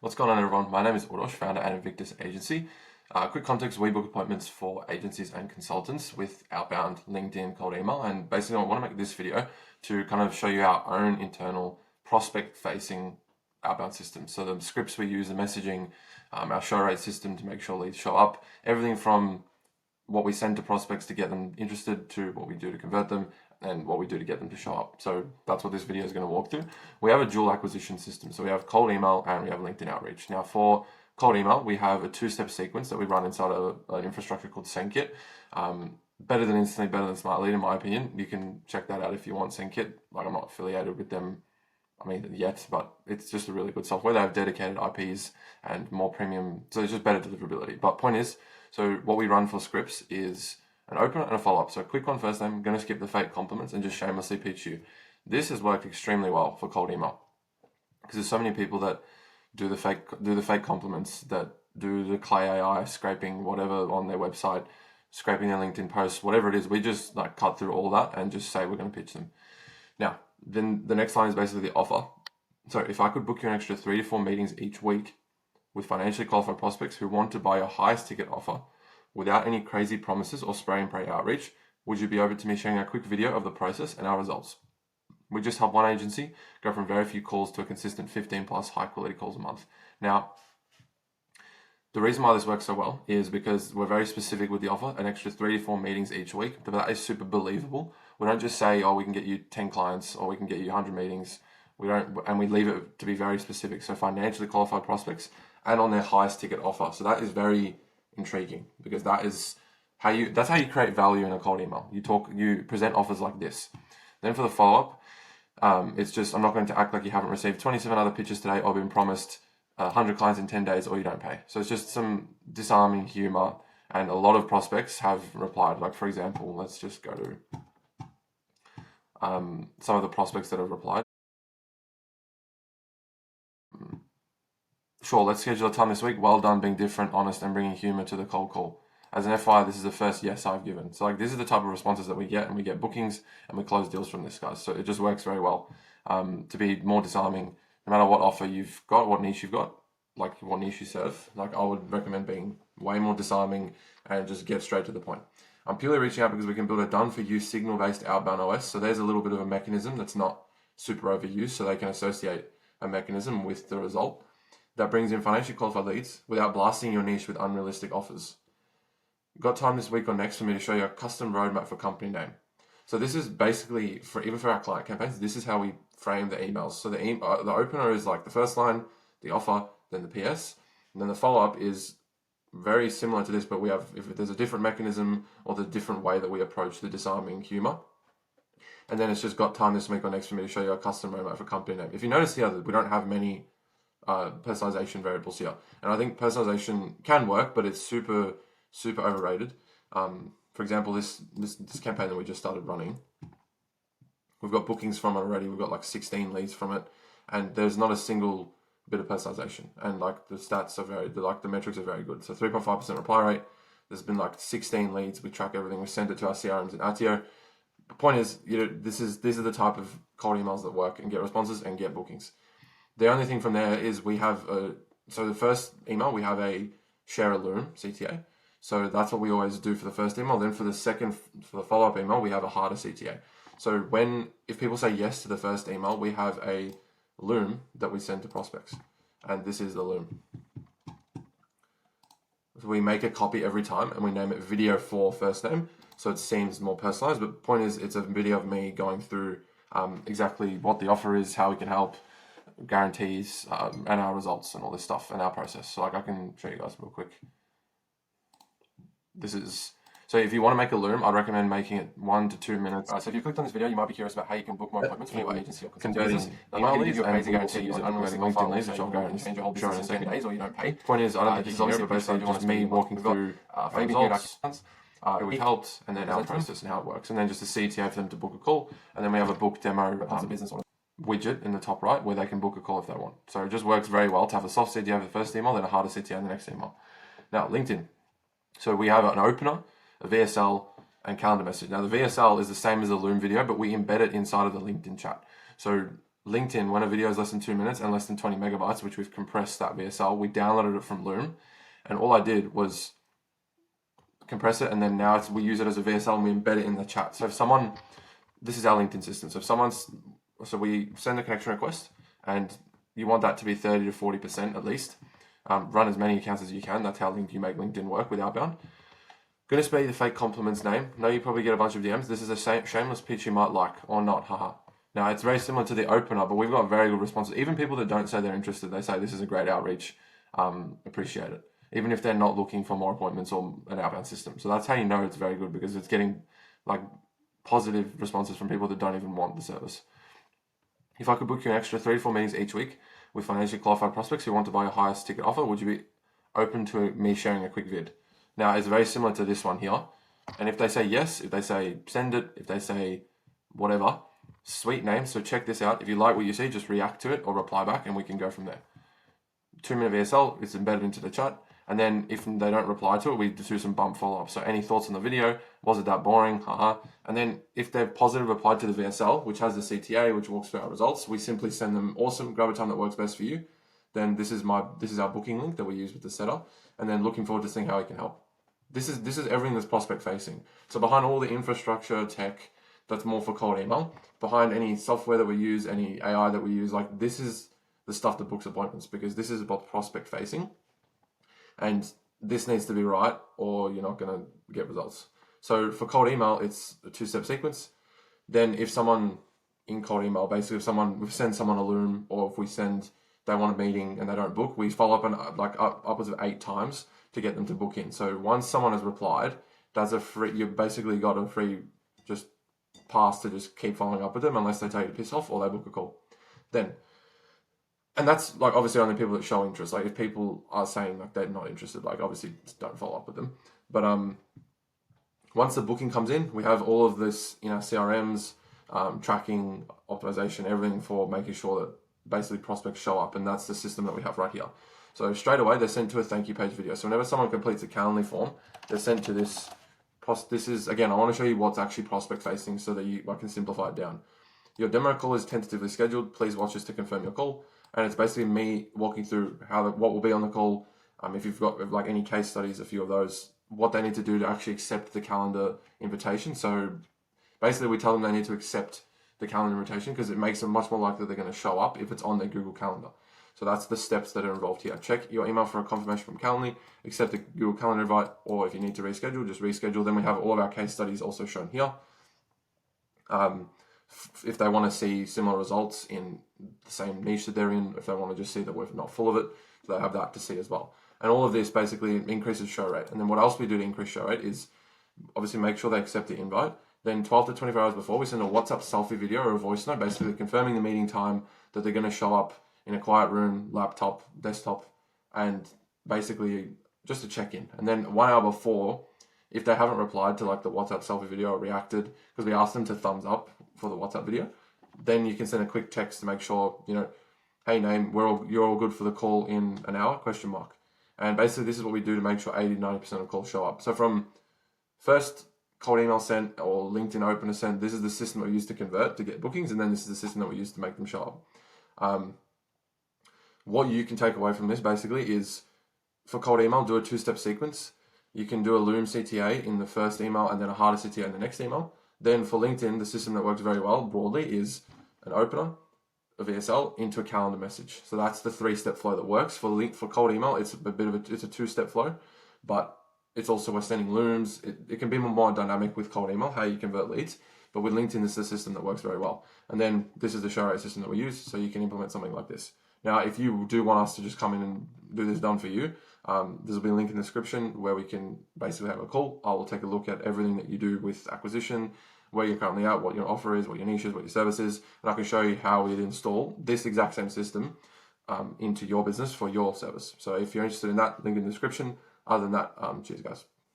What's going on, everyone? My name is Urosh, founder at Invictus Agency. Quick context, we book appointments for agencies and consultants with outbound, LinkedIn, cold email. And basically, I want to make this video to kind of show you our own internal prospect-facing outbound system. So the scripts we use, the messaging, our show rate system to make sure leads show up, everything from what we send to prospects to get them interested to what we do to convert them and what we do to get them to show up. So that's what this video is going to walk through. We have a dual acquisition system. So we have cold email and we have LinkedIn outreach. Now for cold email, we have a two-step sequence that we run inside of an infrastructure called SendKit. Better than Instantly, better than Smart Lead, in my opinion. You can check that out if you want SendKit. Like, I'm not affiliated with them, yet, but it's just a really good software. They have dedicated IPs and more premium, so it's just better deliverability. But point is, so what we run for scripts is an opener and a follow-up. So quick one first name, I'm going to skip the fake compliments and just shamelessly pitch you. This has worked extremely well for cold email because there's so many people that do the fake compliments, that do the Clay AI scraping whatever on their website, scraping their LinkedIn posts, whatever it is. We just like cut through all that and just say we're going to pitch them. Now, then the next line is basically the offer. So if I could book you an extra 3 to 4 meetings each week with financially qualified prospects who want to buy your highest ticket offer without any crazy promises or spray and pray outreach, would you be open to me sharing a quick video of the process and our results? We just help one agency go from very few calls to a consistent 15 plus high quality calls a month. Now, the reason why this works so well is because we're very specific with the offer, an extra 3 to 4 meetings each week. But that is super believable. We don't just say, oh, we can get you 10 clients or we can get you 100 meetings. We don't, and we leave it to be very specific. So financially qualified prospects and on their highest ticket offer. So that is very intriguing because that's how you create value in a cold email. You present offers like this. Then for the follow-up, it's just, I'm not going to act like you haven't received 27 other pitches today or been promised 100 clients in 10 days or you don't pay. So it's just some disarming humor, and a lot of prospects have replied. Like, for example, let's just go to some of the prospects that have replied. Sure, let's schedule a time this week. Well done being different, honest, and bringing humor to the cold call. As an FYI, this is the first yes I've given. So like, this is the type of responses that we get, and we get bookings and we close deals from this, guys. So it just works very well to be more disarming. No matter what offer you've got, what niche you've got, like what niche you serve, like I would recommend being way more disarming and just get straight to the point. I'm purely reaching out because we can build a done-for-you signal-based outbound OS. So there's a little bit of a mechanism that's not super overused, so they can associate a mechanism with the result that brings in financially qualified leads without blasting your niche with unrealistic offers. Got time this week or next for me to show you a custom roadmap for company name. So this is basically, even for our client campaigns, this is how we frame the emails. So the opener is like the first line, the offer, then the PS, and then the follow-up is very similar to this, but we have, if there's a different mechanism or the different way that we approach the disarming humor. And then it's just got time this week or next for me to show you a custom roadmap for company name. If you notice here that we don't have many personalization variables here. And I think personalization can work, but it's super, super overrated. For example, this campaign that we just started running, we've got bookings from it already. We've got like 16 leads from it, and there's not a single bit of personalization. And like the stats are the metrics are very good. So 3.5% reply rate. There's been like 16 leads. We track everything. We send it to our CRMs in Attio. The point is, these are the type of cold emails that work and get responses and get bookings. The only thing from there is we have so the first email, we have a share a loom CTA. So that's what we always do for the first email. Then for the follow-up email, we have a harder CTA. So if people say yes to the first email, we have a loom that we send to prospects. And this is the loom. So we make a copy every time and we name it video for first name. So it seems more personalized, but the point is it's a video of me going through exactly what the offer is, how we can help, guarantees, and our results and all this stuff and our process. So like I can show you guys real quick. So if you want to make a loom, I'd recommend making it 1 to 2 minutes. So if you clicked on this video, you might be curious about how you can book more appointments for your agency or converting email leads, and you also use unrealistic LinkedIn leads, which I'll go and change your whole business in 7 days or you don't pay. Point is, I don't think this is obviously basically just me walking through results, who we've helped, and then our process and how it works, and then just a CTA for them to book a call, and then we have a book demo business widget in the top right where they can book a call if they want. So it just works very well to have a soft CTA for the first email, then a harder CTA in the next email. Now, LinkedIn. So we have an opener, a VSL, and calendar message. Now the VSL is the same as the Loom video, but we embed it inside of the LinkedIn chat. So LinkedIn, when a video is less than 2 minutes and less than 20 megabytes, which we've compressed that VSL, we downloaded it from Loom, and all I did was compress it, and then now we use it as a VSL and we embed it in the chat. So if someone, this is our LinkedIn system. So we send a connection request, and you want that to be 30 to 40% at least. Run as many accounts as you can. That's how you make LinkedIn work with outbound. Gonna spell you the fake compliment's name. Know you probably get a bunch of DMs. This is a shameless pitch you might like or not, haha. Now, it's very similar to the opener, but we've got very good responses. Even people that don't say they're interested, they say this is a great outreach, appreciate it. Even if they're not looking for more appointments or an outbound system. So that's how you know it's very good, because it's getting like positive responses from people that don't even want the service. If I could book you an extra 3 to 4 meetings each week with financially qualified prospects who want to buy your highest ticket offer, would you be open to me sharing a quick vid? Now, it's very similar to this one here. And if they say yes, if they say send it, if they say whatever, sweet name. So check this out. If you like what you see, just react to it or reply back and we can go from there. 2-minute VSL, it's embedded into the chat. And then if they don't reply to it, we do some bump follow-up. So any thoughts on the video? Was it that boring? Haha. And then if they've positive replied to the VSL, which has the CTA, which walks through our results, we simply send them, awesome, grab a time that works best for you. Then this is our booking link that we use with the setter. And then looking forward to seeing how we can help. This is everything that's prospect facing. So behind all the infrastructure, tech, that's more for cold email. Behind any software that we use, any AI that we use, like this is the stuff that books appointments, because this is about prospect facing. And this needs to be right or you're not going to get results. So for cold email, it's a 2-step sequence. Then if someone in cold email, basically if we send someone a Loom, or if they want a meeting and they don't book, we follow up upwards of 8 times to get them to book in. So once someone has replied, you've basically got a free just pass to just keep following up with them unless they tell you to piss off or they book a call. And that's like obviously only people that show interest. Like if people are saying like they're not interested, like obviously don't follow up with them. But once the booking comes in, we have all of this in our CRMs, tracking, optimization, everything for making sure that basically prospects show up, and that's the system that we have right here. So straight away, they're sent to a thank you page video. So whenever someone completes a Calendly form, they're sent to this. This is, again, I want to show you what's actually prospect facing so that I can simplify it down. Your demo call is tentatively scheduled. Please watch this to confirm your call. And it's basically me walking through what will be on the call. If you've got like any case studies, a few of those, what they need to do to actually accept the calendar invitation. So basically we tell them they need to accept the calendar invitation because it makes them much more likely they're going to show up if it's on their Google Calendar. So that's the steps that are involved here. Check your email for a confirmation from Calendly, accept the Google Calendar invite, or if you need to reschedule, just reschedule. Then we have all of our case studies also shown here. If they want to see similar results in the same niche that they're in, if they want to just see that we're not full of it, so they have that to see as well. And all of this basically increases show rate. And then what else we do to increase show rate is obviously make sure they accept the invite. Then 12 to 24 hours before, we send a WhatsApp selfie video or a voice note, basically confirming the meeting time, that they're going to show up in a quiet room, laptop, desktop, and basically just a check-in. And then 1 hour before, if they haven't replied to like the WhatsApp selfie video or reacted, because we asked them to thumbs up for the WhatsApp video, then you can send a quick text to make sure, hey name, you're all good for the call in an hour, ? And basically this is what we do to make sure 80-90% of calls show up. So from first cold email sent or LinkedIn opener sent, this is the system that we use to convert to get bookings, and then this is the system that we use to make them show up. What you can take away from this basically is, for cold email, do a 2-step sequence. You can do a Loom CTA in the first email and then a harder CTA in the next email. Then for LinkedIn, the system that works very well broadly is an opener, a VSL, into a calendar message. So that's the 3-step flow that works. For cold email, it's a 2-step flow, but it's also we're sending Looms. It can be more dynamic with cold email, how you convert leads. But with LinkedIn, this is a system that works very well. And then this is the show rate system that we use, so you can implement something like this. Now, if you do want us to just come in and do this done for you, this will be a link in the description where we can basically have a call. I will take a look at everything that you do with acquisition, where you're currently at, what your offer is, what your niche is, what your service is, and I can show you how we'd install this exact same system into your business for your service. So if you're interested in that, link in the description. Other than that, cheers guys.